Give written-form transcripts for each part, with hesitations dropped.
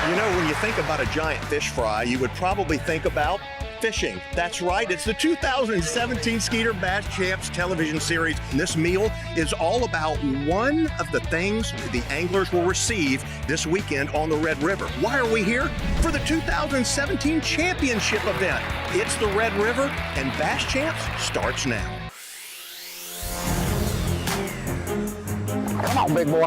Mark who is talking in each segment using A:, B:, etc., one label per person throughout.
A: You know, when you think about a giant fish fry, you would probably think about fishing. That's right. It's the 2017 Skeeter Bass Champs television series. And this meal is all about one of the things the anglers will receive this weekend on the Red River. Why are we here? For the 2017 championship event. It's the Red River, and Bass Champs starts now.
B: Come on, big boy.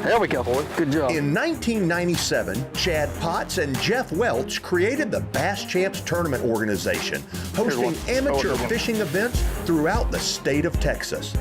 B: There we go, boy. Good job.
A: In 1997, Chad Potts and Jeff Welch created the Bass Champs Tournament Organization, hosting amateur fishing events throughout the state of Texas.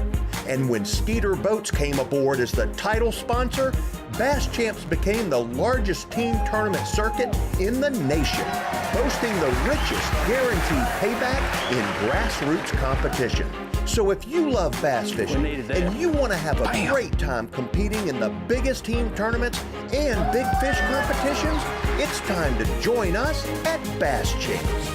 A: And when Skeeter Boats came aboard as the title sponsor, Bass Champs became the largest team tournament circuit in the nation, boasting the richest guaranteed payback in grassroots competition. So if you love bass fishing and you want to have a great time competing in the biggest team tournaments and big fish competitions, it's time to join us at Bass Champs.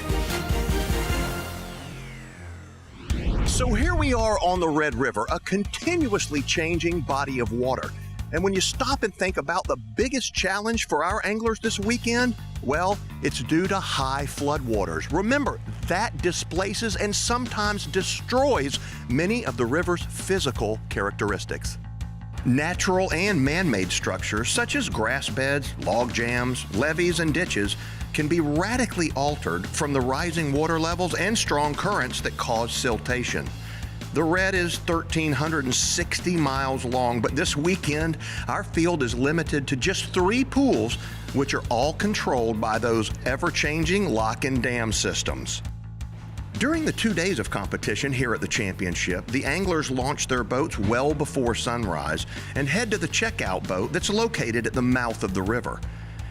A: So here we are on the Red River, a continuously changing body of water. And when you stop and think about the biggest challenge for our anglers this weekend, well, it's due to high floodwaters. Remember, that displaces and sometimes destroys many of the river's physical characteristics. Natural and man-made structures such as grass beds, log jams, levees, and ditches can be radically altered from the rising water levels and strong currents that cause siltation. The Red is 1,360 miles long, but this weekend, our field is limited to just 3 pools, which are all controlled by those ever-changing lock and dam systems. During the 2 days of competition here at the championship, the anglers launch their boats well before sunrise and head to the checkout boat that's located at the mouth of the river.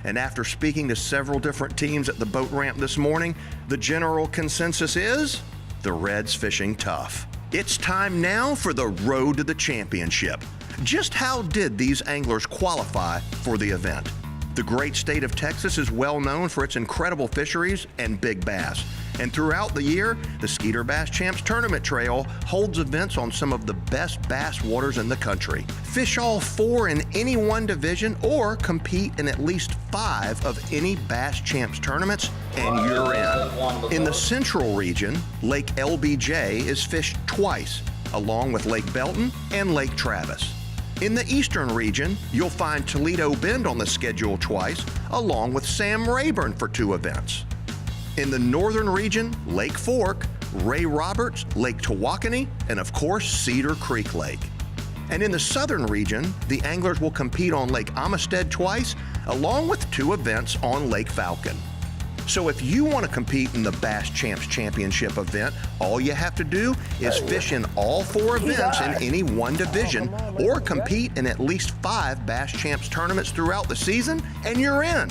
A: And after speaking to several different teams at the boat ramp this morning, the general consensus is the Red's fishing tough. It's time now for the road to the championship. Just how did these anglers qualify for the event? The great state of Texas is well known for its incredible fisheries and big bass. And throughout the year, the Skeeter Bass Champs Tournament Trail holds events on some of the best bass waters in the country. Fish all 4 in any one division or compete in at least 5 of any Bass Champs tournaments, and you're in. In the central region, Lake LBJ is fished twice, along with Lake Belton and Lake Travis. In the eastern region, you'll find Toledo Bend on the schedule twice, along with Sam Rayburn for 2 events. In the northern region, Lake Fork, Ray Roberts, Lake Tawakoni, and of course, Cedar Creek Lake. And in the southern region, the anglers will compete on Lake Amistad twice, along with 2 events on Lake Falcon. So if you want to compete in the Bass Champs Championship event, all you have to do is fish in all 4 events in any one division, or compete in at least 5 Bass Champs tournaments throughout the season, and you're in.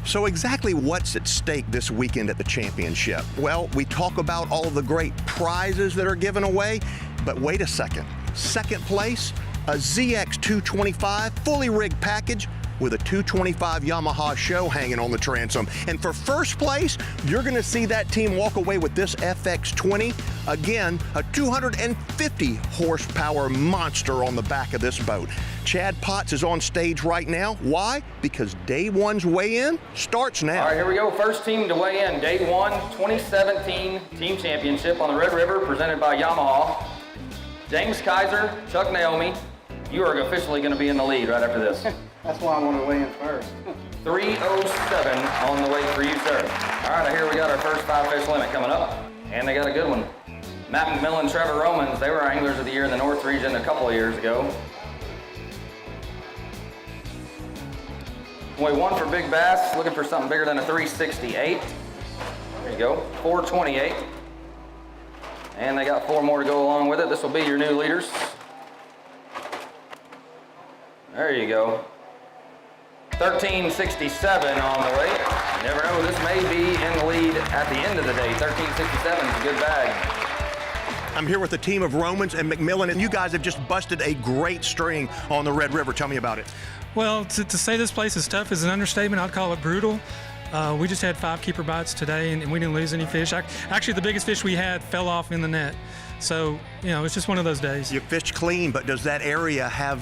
A: So exactly what's at stake this weekend at the championship? Well, we talk about all the great prizes that are given away, but wait a second. Second place, a ZX 225 fully rigged package with a 225 Yamaha show hanging on the transom. And for first place, you're gonna see that team walk away with this FX20. Again, a 250 horsepower monster on the back of this boat. Chad Potts is on stage right now. Why? Because day 1's weigh-in starts now.
C: All right, here we go. First team to weigh in. Day 1, 2017 Team Championship on the Red River, presented by Yamaha. James Kaiser, Chuck Naomi, you are officially going to be in the lead right after this.
D: That's why I want to weigh in first.
C: 3:07 on the way for you, sir. All right, here we got our first 5 fish limit coming up, and they got a good one. Matt McMillan, Trevor Romans, they were Anglers of the Year in the North region a couple of years ago. Weigh 1 for big bass, looking for something bigger than a 368. There you go, 428. And they got 4 more to go along with it. This will be your new leaders. There you go. 1367 on the way. You never know, this may be in the lead at the end of the day. 1367 is a good bag.
A: I'm here with a team of Romans and McMillan, and you guys have just busted a great string on the Red River. Tell me about it.
E: Well, to say this place is tough is an understatement. I'd call it brutal. We just had 5 keeper bites today, and we didn't lose any fish. Actually, the biggest fish we had fell off in the net. So, you know, it's just one of those days.
A: You fished clean, but does that area have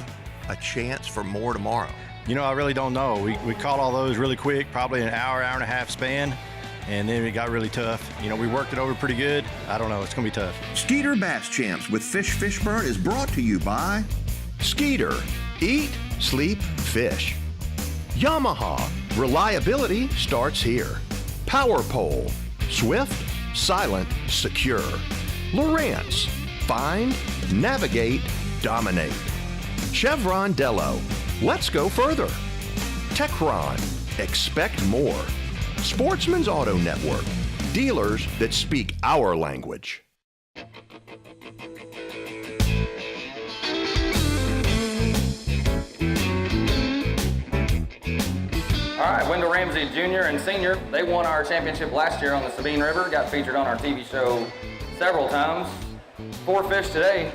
A: a chance for more tomorrow?
F: You know, I really don't know. We caught all those really quick, probably an hour and a half span, and then it got really tough. You know, we worked it over pretty good. I don't know. It's going to be tough.
A: Skeeter Bass Champs with Fishburne is brought to you by Skeeter. Eat, sleep, fish. Yamaha. Reliability starts here. Power Pole. Swift, silent, secure. Lowrance. Find, navigate, dominate. Chevron Dello. Let's go further. Techron. Expect more. Sportsman's Auto Network. Dealers that speak our language.
C: All right, Wendell Ramsey Jr. and Sr., they won our championship last year on the Sabine River, got featured on our TV show several times. 4 fish today.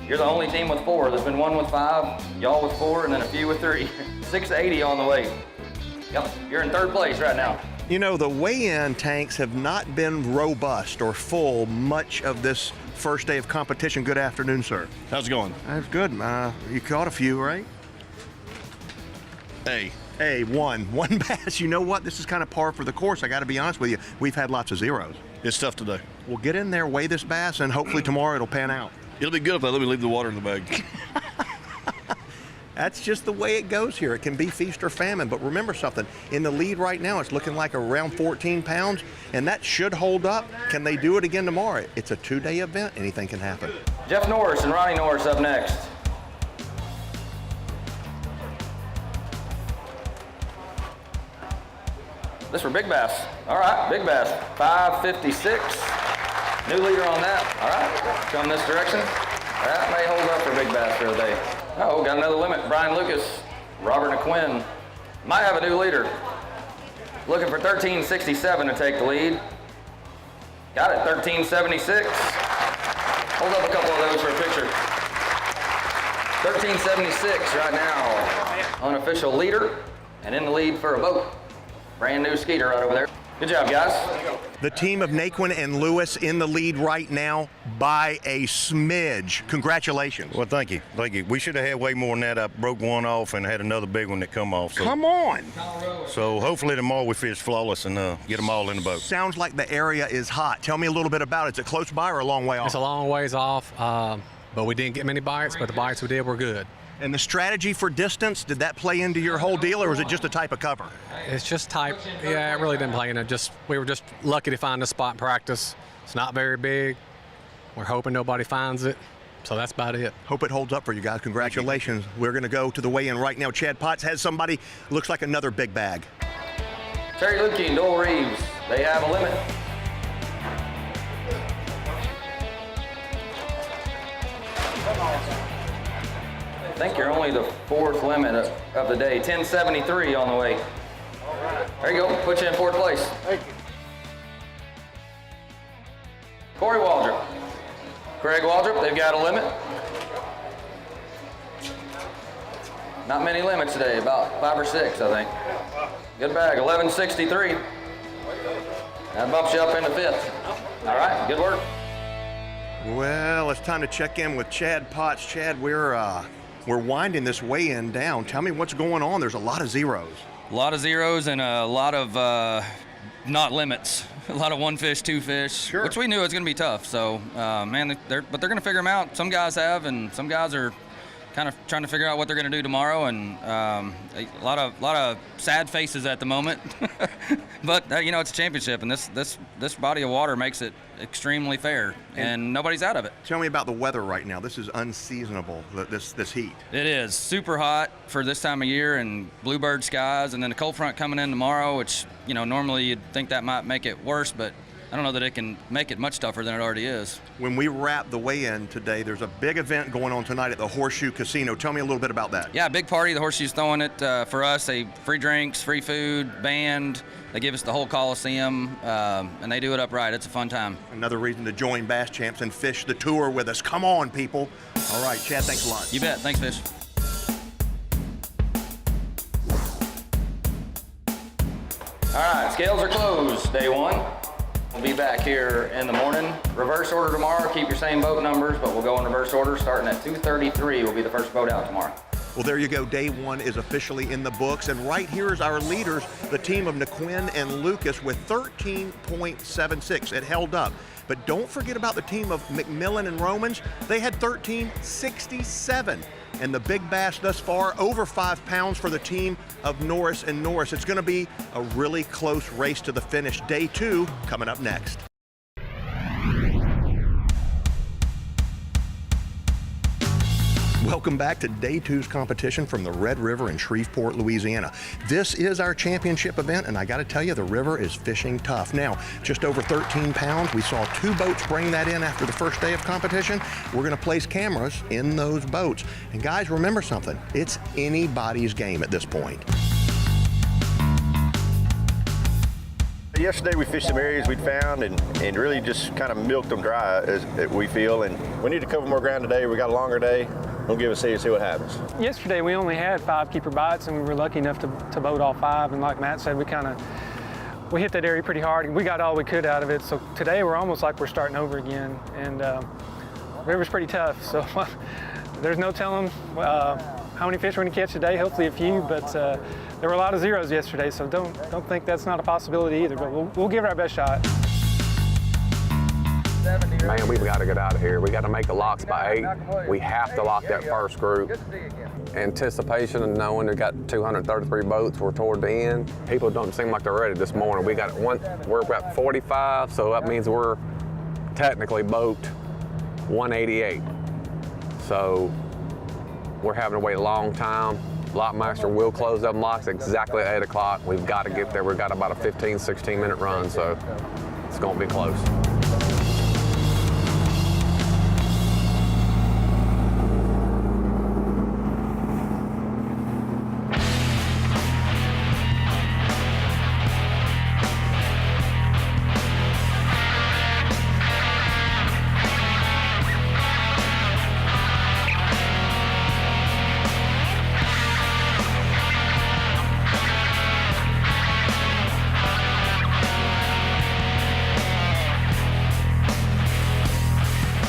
C: You're the only team with 4. There's been one with 5, y'all with 4, and then a few with 3. 680 on the way. Yep, you're in 3rd place right now.
A: You know, the weigh-in tanks have not been robust or full much of this first day of competition. Good afternoon, sir.
F: How's it going?
A: That's good. You caught a few, right? Hey, one bass. You know what? This is kind of par for the course. I got to be honest with you. We've had lots of zeros.
F: It's tough today.
A: We'll get in there, weigh this bass, and hopefully tomorrow it'll pan out.
F: It'll be good if they let me leave the water in the bag.
A: That's just the way it goes here. It can be feast or famine, but remember something. In the lead right now, it's looking like around 14 pounds, and that should hold up. Can they do it again tomorrow? It's a 2-day event. Anything can happen.
C: Jeff Norris and Ronnie Norris up next. This for big bass. All right, big bass. 556. New leader on that. All right, come this direction. That may hold up for big bass for the day. Oh, got another limit. Brian Lucas, Robert McQuinn. Might have a new leader. Looking for 1367 to take the lead. Got it, 1376. Hold up a couple of those for a picture. 1376 right now. Unofficial leader and in the lead for a boat. Brand new Skeeter right over there. Good job, guys.
A: The team of Naquin and Lewis in the lead right now by a smidge. Congratulations.
F: Well, thank you. Thank you. We should have had way more than that. I broke one off and had another big one that come off. So,
A: Come on.
F: So hopefully tomorrow we fish flawless and get them all in the boat.
A: Sounds like the area is hot. Tell me a little bit about it. Is it close by or a long way off?
G: It's a long ways off, but we didn't get many bites, but the bites we did were good.
A: And the strategy for distance, did that play into your whole deal, or was it just a type of cover?
G: It's just type, yeah, it really didn't play in it. We were just lucky to find a spot in practice. It's not very big. We're hoping nobody finds it, so that's about it.
A: Hope it holds up for you guys. Congratulations. We're going to go to the weigh-in right now. Chad Potts has somebody, looks like another big bag.
C: Terry Lukey and Doyle Reeves, they have a limit. I think you're only the 4th limit of the day. 1073 on the way. There you go. Put you in 4th place.
D: Thank you.
C: Corey Waldrop. Craig Waldrop, they've got a limit. Not many limits today, about 5 or 6, I think. Good bag, 1163. That bumps you up into 5th. All right, good work.
A: Well, it's time to check in with Chad Potts. Chad, we're winding this weigh-in down. Tell me what's going on. There's a lot of zeros.
H: A lot of zeros and a lot of not limits. A lot of 1 fish, 2 fish,
A: Sure.
H: which we knew it was going to be tough. So, man, they're going to figure them out. Some guys have, and some guys are kind of trying to figure out what they're going to do tomorrow. And a lot of sad faces at the moment. But you know, it's a championship, and this body of water makes it extremely fair, and nobody's out of it.
A: Tell me about the weather right now. This is unseasonable, this heat.
H: It is super hot for this time of year, and bluebird skies, and then the cold front coming in tomorrow, which, you know, normally you'd think that might make it worse, but I don't know that it can make it much tougher than it already is.
A: When we wrap the weigh-in today, there's a big event going on tonight at the Horseshoe Casino. Tell me a little bit about that.
H: Yeah, big party. The Horseshoe's throwing it for us. They free drinks, free food, band. They give us the whole Coliseum, and they do it up right. It's a fun time.
A: Another reason to join Bass Champs and fish the tour with us. Come on, people. All right, Chad, thanks a lot.
H: You bet. Thanks, Fish.
C: All right, scales are closed, day 1. We'll be back here in the morning. Reverse order tomorrow. Keep your same boat numbers, but we'll go in reverse order. Starting at 2:33 will be the first boat out tomorrow.
A: Well, there you go. Day one is officially in the books. And right here is our leaders, the team of Naquin and Lucas with 13.76. It held up. But don't forget about the team of McMillan and Romans. They had 13.67. And the big bass thus far, over 5 pounds for the team of Norris and Norris. It's going to be a really close race to the finish. Day two coming up next. Welcome back to Day 2's competition from the Red River in Shreveport, Louisiana. This is our championship event, and I got to tell you, the river is fishing tough. Now, just over 13 pounds. We saw 2 boats bring that in after the first day of competition. We're going to place cameras in those boats. And guys, remember something. It's anybody's game at this point.
I: Yesterday we fished some areas we'd found and really just kind of milked them dry, as we feel. And we need to cover more ground today. We got a longer day. We'll give it a see and see what happens.
D: Yesterday we only had 5 keeper bites, and we were lucky enough to boat all 5. And like Matt said, we hit that area pretty hard, and we got all we could out of it. So today we're almost like we're starting over again. And the river's pretty tough, so there's no telling how many fish we're going to catch today. Hopefully a few, but there were a lot of zeros yesterday, so don't think that's not a possibility either. But we'll give it our best shot.
J: Man, we've got to get out of here. We got to make the locks by 8. We have to lock that first group. Anticipation and knowing we got 233 boats, we're toward the end. People don't seem like they're ready this morning. We're about 45, so that means we're technically boat 188. So we're having to wait a long time. Lockmaster will close them locks exactly at 8 o'clock. We've got to get there. We've got about a 15, 16-minute run, so it's going to be close.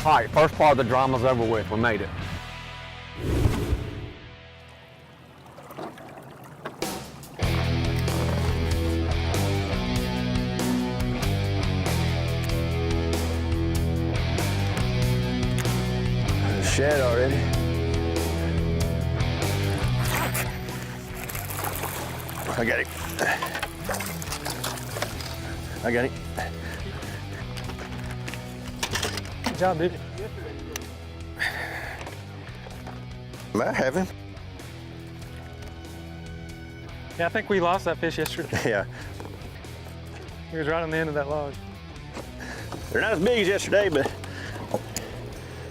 J: All right, first part of the drama's over with. We made it.
I: Shed already. I got it. I got it.
D: Good job, dude.
I: Am I having?
D: Yeah, I think we lost that fish yesterday.
I: Yeah.
D: He was right on the end of that log.
I: They're not as big as yesterday, but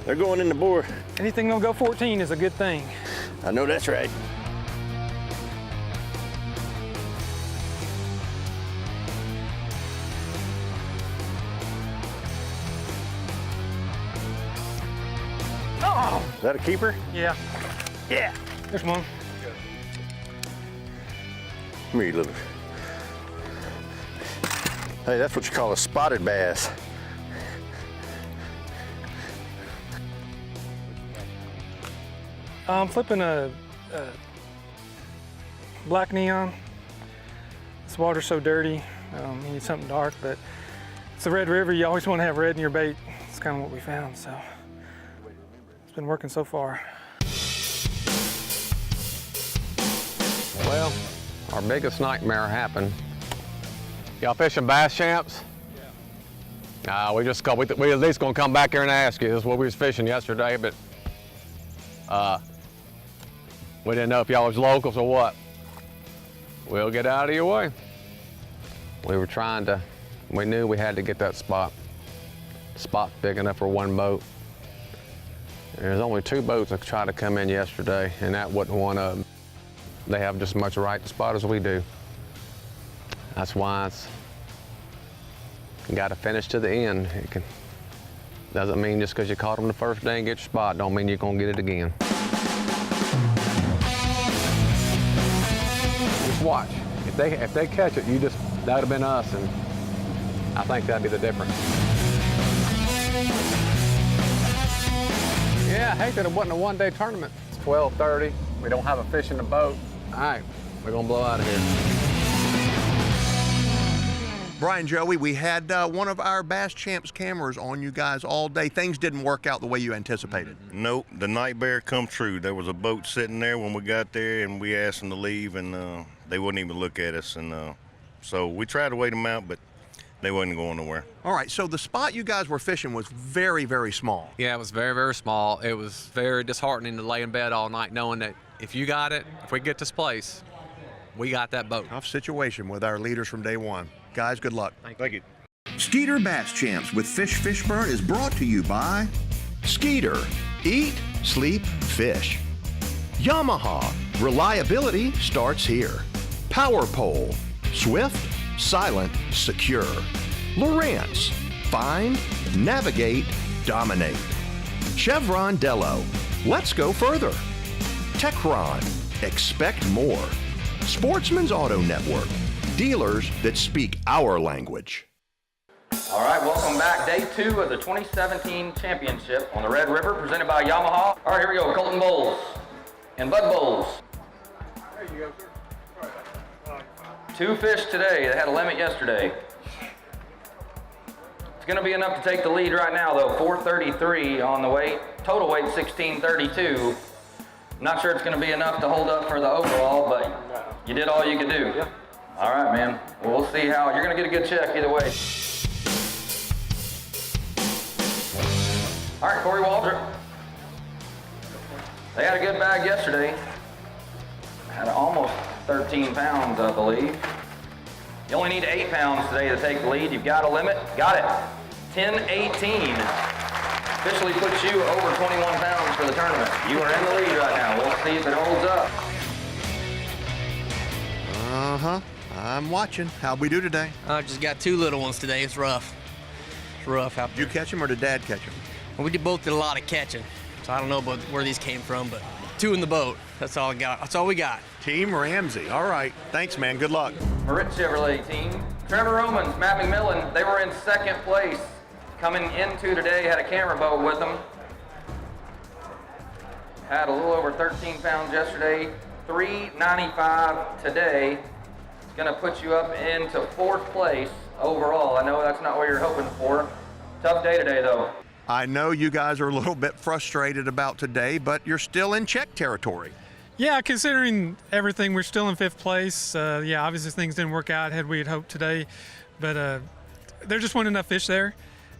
I: they're going in the bore.
D: Anything that'll go 14 is a good thing.
I: I know that's right.
D: Oh!
I: Is that a keeper?
D: Yeah.
I: Yeah.
D: There's one.
I: Come here, you little. Hey, that's what you call a spotted bass.
D: I'm flipping a black neon. This water's so dirty. You need something dark, but it's the Red River. You always want to have red in your bait. It's kind of what we found, so it's been working so far.
J: Well, our biggest nightmare happened. Y'all fishing bass champs? We at least gonna come back here and ask you. This is what we was fishing yesterday, but we didn't know if y'all was locals or what. We'll get out of your way. We knew we had to get that spot. Spot big enough for one boat. There's only 2 boats that tried to come in yesterday, and that wasn't one of them. They have just as much right to spot as we do. That's why you got to finish to the end. Doesn't mean just because you caught them the first day and get your spot, don't mean you're gonna get it again. Just watch. If they catch it, that would have been us, and I think that'd be the difference. Yeah, I hate that it wasn't a one-day tournament. It's 12:30. We don't have a fish in the boat.
G: All right, we're gonna blow out of here.
A: Brian, Joey, we had one of our Bass Champs cameras on you guys all day. Things didn't work out the way you anticipated.
K: Nope, the nightmare come true. There was a boat sitting there when we got there, and we asked them to leave, and they wouldn't even look at us. And so we tried to wait them out, but they wasn't going nowhere.
A: All right, so the spot you guys were fishing was very, very small.
G: Yeah, it was very, very small. It was very disheartening to lay in bed all night knowing that if you got it, if we get this place, we got that boat.
A: Tough situation with our leaders from day one. Guys, good luck.
K: Thank you.
A: Skeeter Bass Champs with Fishburne is brought to you by Skeeter. Eat, sleep, fish. Yamaha. Reliability starts here. Power Pole. Swift, silent, secure. Lowrance. Find, navigate, dominate. Chevron Dello. Let's go further. Techron. Expect more. Sportsman's Auto Network. Dealers that speak our language.
C: All right, welcome back. Day 2 of the 2017 championship on the Red River, presented by Yamaha. All right, here we go. Colton Bowles and Bud Bowles. There you go, sir. 2 fish today. They had a limit yesterday. It's going to be enough to take the lead right now, though. 433 on the weight. Total weight 1632. Not sure it's going to be enough to hold up for the overall, but you did all you could do. Yep. All right, man. Well, we'll see how. You're going to get a good check either way. All right, Corey Waldrop. They had a good bag yesterday. Had almost 13 pounds, I believe. You only need 8 pounds today to take the lead. You've got a limit. Got it. 10-18. Officially puts you over 21 pounds for the tournament. You are in the lead right now. We'll see if it holds up.
A: Uh-huh. I'm watching. How'd we do today?
L: I just got 2 little ones today. It's rough. It's rough out there.
A: Did you catch them or did Dad catch them?
L: Well, we both did a lot of catching. So I don't know about where these came from, but 2 in the boat. That's all I got. That's all we got.
A: Team Ramsey. All right. Thanks, man. Good luck.
C: Moritz Chevrolet team. Trevor Romans, Matt McMillan, they were in 2nd place. Coming into today, had a camera boat with them. Had a little over 13 pounds yesterday. 395 today. It's going to put you up into 4th place overall. I know that's not what you're hoping for. Tough day today, though.
A: I know you guys are a little bit frustrated about today, but you're still in check territory.
E: Yeah, considering everything, we're still in 5th place. Yeah, obviously things didn't work out had we had hoped today, but there just weren't enough fish there,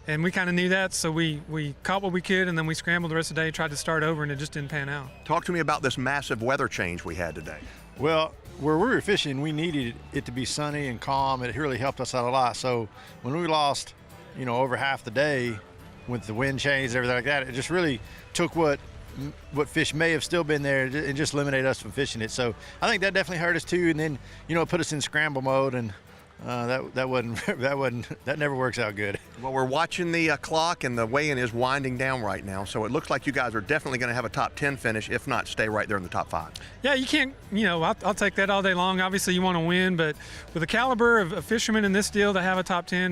E: and we kind of knew that, so we caught what we could, and then we scrambled the rest of the day, tried to start over, and it just didn't pan out.
A: Talk to me about this massive weather change we had today.
F: Well, where we were fishing, we needed it to be sunny and calm. It really helped us out a lot. So when we lost, over half the day with the wind change and everything like that, it just really took what fish may have still been there and just eliminated us from fishing it. So I think that definitely hurt us too. And then, it put us in scramble mode, and that never works out good.
A: Well, we're watching the clock, and the weigh-in is winding down right now, so it looks like you guys are definitely going to have a top 10 finish, if not stay right there in the top 5.
E: Yeah, you can't, I'll take that all day long. Obviously you want to win, but with the caliber of fishermen in this deal, to have a top 10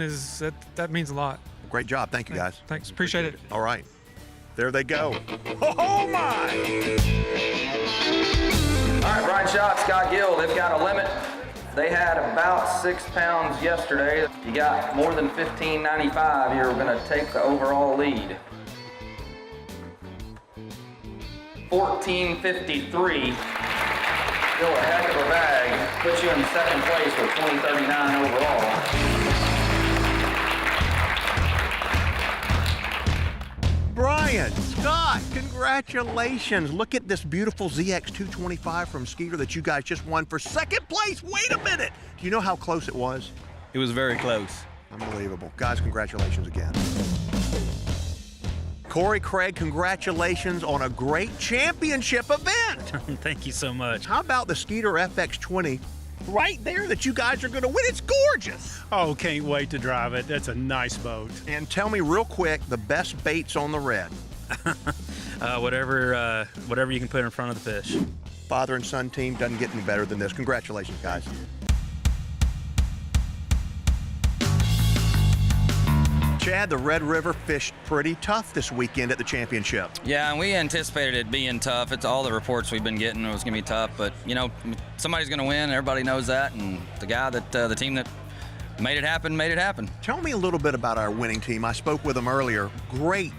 E: that means a lot.
A: Great job. Thank you, guys.
E: Thanks. Appreciate it.
A: All right. There they go. Oh, my!
C: All right, Brian Schott, Scott Gill, they've got a limit. They had about 6 pounds yesterday. You got more than 15.95. You're going to take the overall lead. 14.53. Still a heck of a bag. Puts you in 2nd place with 20.39 overall.
A: Brian, Scott, congratulations. Look at this beautiful ZX225 from Skeeter that you guys just won for 2nd place. Wait a minute. Do you know how close it was?
M: It was very close.
A: Unbelievable. Guys, congratulations again. Corey Craig, congratulations on a great championship event.
M: Thank you so much.
A: How about the Skeeter FX20 right there that you guys are going to win? It's gorgeous.
M: Oh, can't wait to drive it. That's a nice boat.
A: And tell me real quick, the best baits on the Red.
M: Whatever you can put in front of the fish.
A: Father and son team doesn't get any better than this. Congratulations, guys. Chad, the Red River fished pretty tough this weekend at the championship.
H: Yeah, and we anticipated it being tough. It's all the reports we've been getting. It was going to be tough, but you know, somebody's going to win. Everybody knows that, and the team that made it happen, made it happen.
A: Tell me a little bit about our winning team. I spoke with them earlier. Great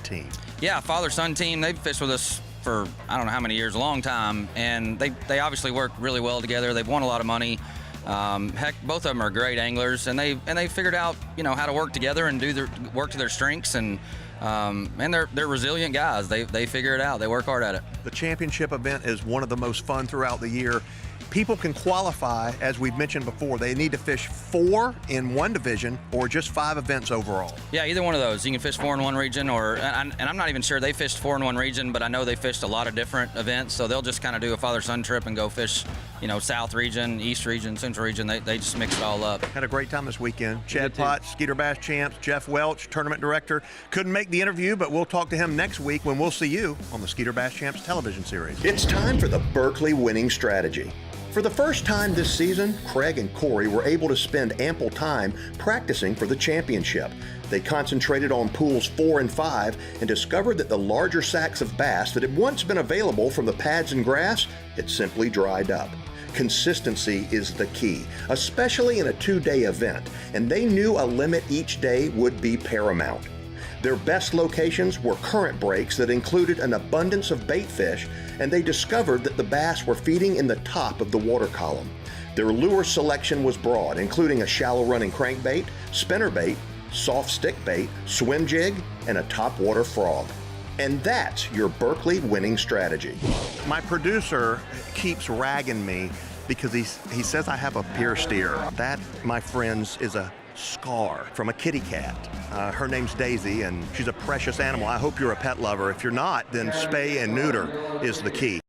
A: team.
H: Yeah, father-son team. They've fished with us for I don't know how many years, a long time, and they obviously work really well together. They've won a lot of money. Heck, both of them are great anglers, and they figured out how to work together and do their work to their strengths, and they're resilient guys. They figure it out. They work hard at it.
A: The championship event is one of the most fun throughout the year. People can qualify, as we've mentioned before. They need to fish 4 in one division or just 5 events overall.
H: Yeah, either one of those. You can fish 4 in one region, and I'm not even sure they fished 4 in one region, but I know they fished a lot of different events, so they'll just kind of do a father-son trip and go fish, South region, East region, Central region. They just mix it all up.
A: Had a great time this weekend. Chad Potts, Skeeter Bass champs, Jeff Welch, tournament director. Couldn't make the interview, but we'll talk to him next week when we'll see you on the Skeeter Bass Champs television series. It's time for the Berkeley winning strategy. For the first time this season, Craig and Corey were able to spend ample time practicing for the championship. They concentrated on pools 4 and 5 and discovered that the larger sacks of bass that had once been available from the pads and grass had simply dried up. Consistency is the key, especially in a 2-day event, and they knew a limit each day would be paramount. Their best locations were current breaks that included an abundance of bait fish, and they discovered that the bass were feeding in the top of the water column. Their lure selection was broad, including a shallow running crankbait, spinnerbait, soft stick bait, swim jig, and a topwater frog. And that's your Berkeley winning strategy. My producer keeps ragging me because he says I have a pier steer. That, my friends, is a scar from a kitty cat. Her name's Daisy, and she's a precious animal. I hope you're a pet lover. If you're not, then spay and neuter is the key.